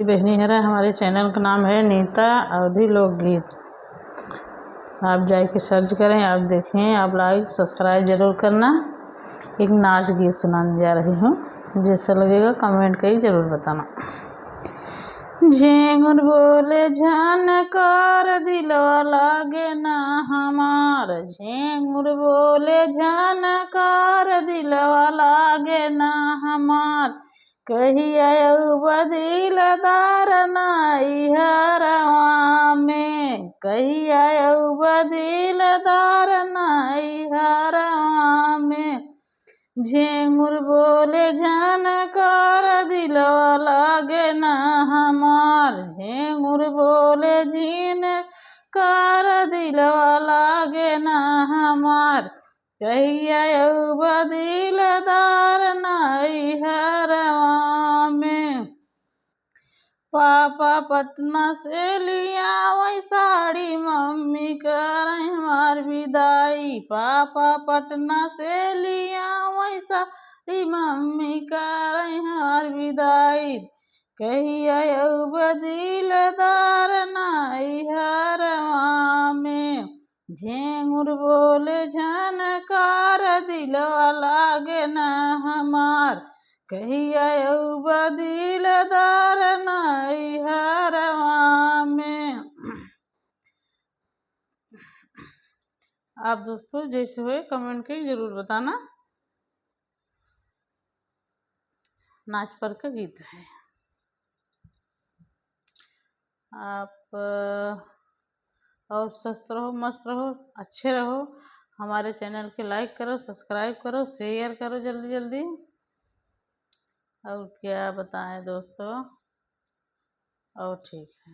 बहनी है, हमारे चैनल का नाम है नीता अवधी लोकगीत। आप जाके सर्च करें, आप देखें, आप लाइक सब्सक्राइब ज़रूर करना। एक नाच गीत सुनाने जा रही हूँ, जैसा लगेगा कमेंट करके ज़रूर बताना। झिंगुर बोले झनकार दिलवा लागे ना हमार, झिंगुर बोले झनकार दिलवा लागे ना हमार। कहिया बदिलदार नैहरवा में, कहिया बदिलदार नैहरवा में। झिंगुर बोले झनकार दिलवा लागे ना हमार, झिंगुर बोले झिनकार दिलवा लागे ना हमार। कहिया बदिलदार नैहरवा में। पापा पटना से लिया वही साड़ी, मम्मी करे हमार विदाई। पापा पटना से लिया वही साड़ी, मम्मी करे हमार विदाई। कहिया बदिलदार नैहरवा में। झिंगुर बोले झनकार दिलवा लागे ना हमार, कहिया बदिलदार नैहरवा में। आप दोस्तों जैसे हुए कमेंट करके ज़रूर बताना। नाच पर का गीत है। आप और स्वस्थ रहो, मस्त रहो, अच्छे रहो। हमारे चैनल के लाइक करो, सब्सक्राइब करो, शेयर करो जल्दी जल्दी। और क्या बताएं दोस्तों, और ठीक है।